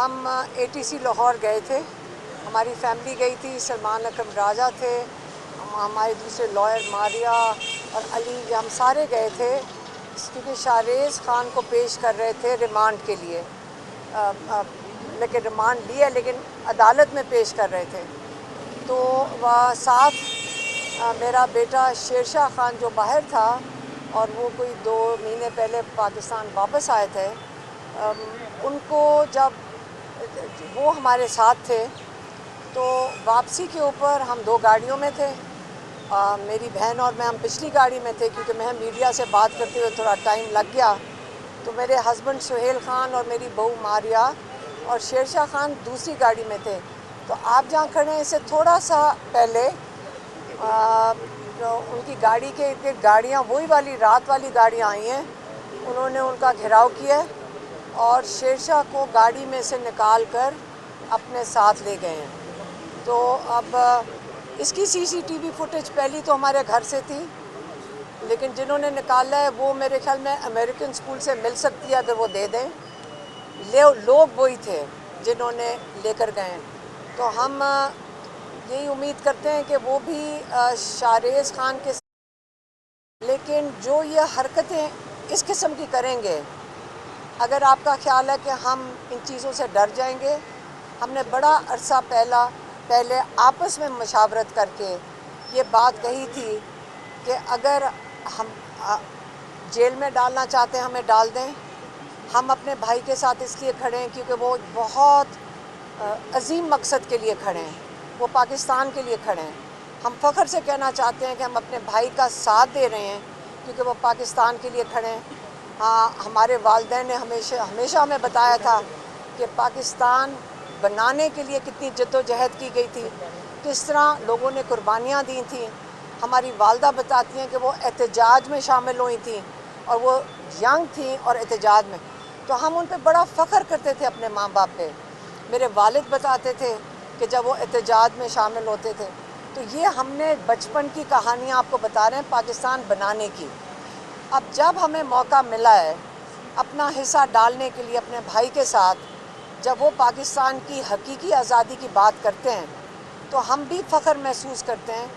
ہم ATC لاہور گئے تھے، ہماری فیملی گئی تھی، سلمان اکرم راجہ تھے، ہمارے دوسرے لائر ماریہ اور علی، ہم سارے گئے تھے کیونکہ شاہریز خان کو پیش کر رہے تھے ریمانڈ کے لیے، لیکن ریمانڈ لیا لیکن عدالت میں پیش کر رہے تھے۔ تو ساتھ میرا بیٹا شیر شاہ خان جو باہر تھا اور وہ کوئی 2 مہینے پہلے پاکستان واپس آئے تھے، ان کو جب وہ ہمارے ساتھ تھے تو واپسی کے اوپر ہم 2 گاڑیوں میں تھے، میری بہن اور میں ہم پچھلی گاڑی میں تھے کیونکہ میں میڈیا سے بات کرتے ہوئے تھوڑا ٹائم لگ گیا، تو میرے ہسبینڈ سہیل خان اور میری بہو ماریہ اور شیر شاہ خان دوسری گاڑی میں تھے۔ تو آپ جہاں کھڑے ہیں اس سے تھوڑا سا پہلے ان کی گاڑی کے ارد گرد گاڑیاں وہی والی رات والی گاڑیاں آئی ہیں، انہوں نے ان کا گھیراؤ کیا اور شیر شاہ کو گاڑی میں سے نکال کر اپنے ساتھ لے گئے ہیں۔ تو اب اس کی CCTV فوٹیج پہلی تو ہمارے گھر سے تھی، لیکن جنہوں نے نکالا ہے وہ میرے خیال میں امریکن اسکول سے مل سکتی ہے اگر وہ دے دیں، لوگ وہی تھے جنہوں نے لے کر گئے۔ تو ہم یہی امید کرتے ہیں کہ وہ بھی شاہریز خان کے، لیکن جو یہ حرکتیں اس قسم کی کریں گے، اگر آپ کا خیال ہے کہ ہم ان چیزوں سے ڈر جائیں گے، ہم نے بڑا عرصہ پہلے آپس میں مشاورت کر کے یہ بات کہی تھی کہ اگر ہم جیل میں ڈالنا چاہتے ہیں ہمیں ڈال دیں، ہم اپنے بھائی کے ساتھ اس لیے کھڑے ہیں کیونکہ وہ بہت عظیم مقصد کے لیے کھڑے ہیں، وہ پاکستان کے لیے کھڑے ہیں۔ ہم فخر سے کہنا چاہتے ہیں کہ ہم اپنے بھائی کا ساتھ دے رہے ہیں کیونکہ وہ پاکستان کے لیے کھڑے ہیں۔ ہاں، ہمارے والدین نے ہمیشہ ہمیں بتایا تھا کہ پاکستان بنانے کے لیے کتنی جد و جہد کی گئی تھی، کس طرح لوگوں نے قربانیاں دی تھیں۔ ہماری والدہ بتاتی ہیں کہ وہ احتجاج میں شامل ہوئی تھیں اور وہ ینگ تھیں اور احتجاج میں، تو ہم ان پہ بڑا فخر کرتے تھے اپنے ماں باپ پہ۔ میرے والد بتاتے تھے کہ جب وہ احتجاج میں شامل ہوتے تھے، تو یہ ہم نے بچپن کی کہانیاں آپ کو بتا رہے ہیں پاکستان بنانے کی۔ اب جب ہمیں موقع ملا ہے اپنا حصہ ڈالنے کے لیے اپنے بھائی کے ساتھ، جب وہ پاکستان کی حقیقی آزادی کی بات کرتے ہیں تو ہم بھی فخر محسوس کرتے ہیں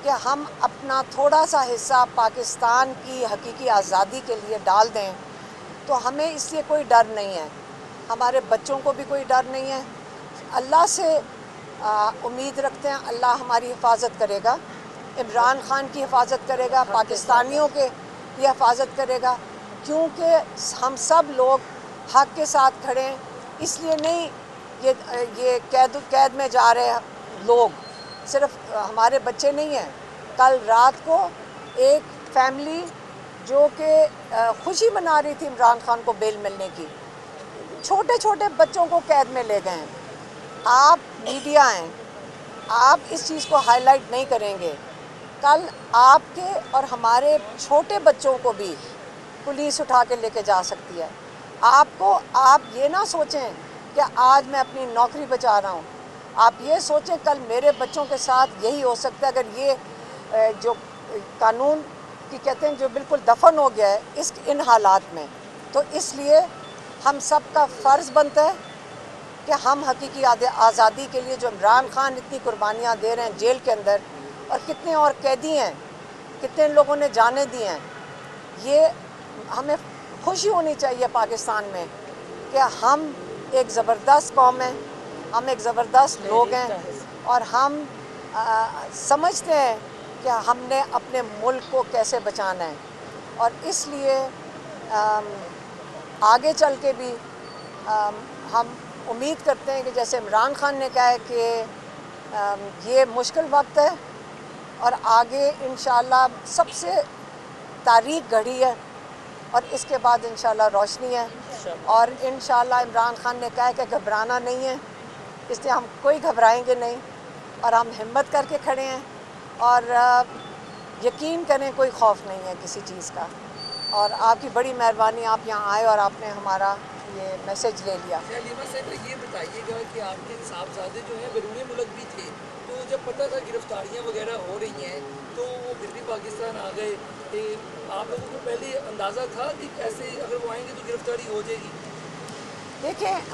کہ ہم اپنا تھوڑا سا حصہ پاکستان کی حقیقی آزادی کے لیے ڈال دیں، تو ہمیں اس لیے کوئی ڈر نہیں ہے، ہمارے بچوں کو بھی کوئی ڈر نہیں ہے۔ اللہ سے امید رکھتے ہیں اللہ ہماری حفاظت کرے گا، عمران خان کی حفاظت کرے گا، پاکستانیوں کے کی حفاظت کرے گا، کیونکہ ہم سب لوگ حق کے ساتھ کھڑے ہیں۔ اس لیے نہیں یہ قید میں جا رہے لوگ صرف ہمارے بچے نہیں ہیں۔ کل رات کو ایک فیملی جو کہ خوشی منا رہی تھی عمران خان کو بیل ملنے کی، چھوٹے چھوٹے بچوں کو قید میں لے گئے ہیں۔ آپ میڈیا ہیں، آپ اس چیز کو ہائی لائٹ نہیں کریں گے، کل آپ کے اور ہمارے چھوٹے بچوں کو بھی پولیس اٹھا کے لے کے جا سکتی ہے۔ آپ یہ نہ سوچیں کہ آج میں اپنی نوکری بچا رہا ہوں، آپ یہ سوچیں کل میرے بچوں کے ساتھ یہی ہو سکتا ہے۔ اگر یہ جو قانون کی کہتے ہیں جو بالکل دفن ہو گیا ہے ان حالات میں، تو اس لیے ہم سب کا فرض بنتا ہے کہ ہم حقیقی آزادی کے لیے جو عمران خان اتنی قربانیاں دے رہے ہیں جیل کے اندر، اور کتنے اور قیدی ہیں، کتنے لوگوں نے جانیں دی ہیں، یہ ہمیں خوشی ہونی چاہیے پاکستان میں کہ ہم ایک زبردست قوم ہیں، ہم ایک زبردست لوگ ہیں، اور ہم سمجھتے ہیں کہ ہم نے اپنے ملک کو کیسے بچانا ہے۔ اور اس لیے آگے چل کے بھی ہم امید کرتے ہیں کہ جیسے عمران خان نے کہا ہے کہ یہ مشکل وقت ہے اور آگے انشاءاللہ سب سے تاریخ گھڑی ہے اور اس کے بعد انشاءاللہ روشنی ہے، اور انشاءاللہ عمران خان نے کہا ہے کہ گھبرانا نہیں ہے، اس لیے ہم کوئی گھبرائیں گے نہیں، اور ہم ہمت کر کے کھڑے ہیں، اور یقین کریں کوئی خوف نہیں ہے کسی چیز کا۔ اور آپ کی بڑی مہربانی، آپ یہاں آئے اور آپ نے ہمارا یہ میسج لے لیا۔ حلیمہ صاحب یہ بتائیے گا کہ آپ کے صاحبزادے جو ہیں بیرون ملک بھی تھے، تو جب پتہ تھا گرفتاریاں وغیرہ ہو رہی ہیں تو وہ پھر بھی پاکستان آ گئے، کہ آپ لوگوں کو پہلے اندازہ تھا کہ کیسے اگر وہ آئیں گے تو گرفتاری ہو جائے گی؟ دیکھیں،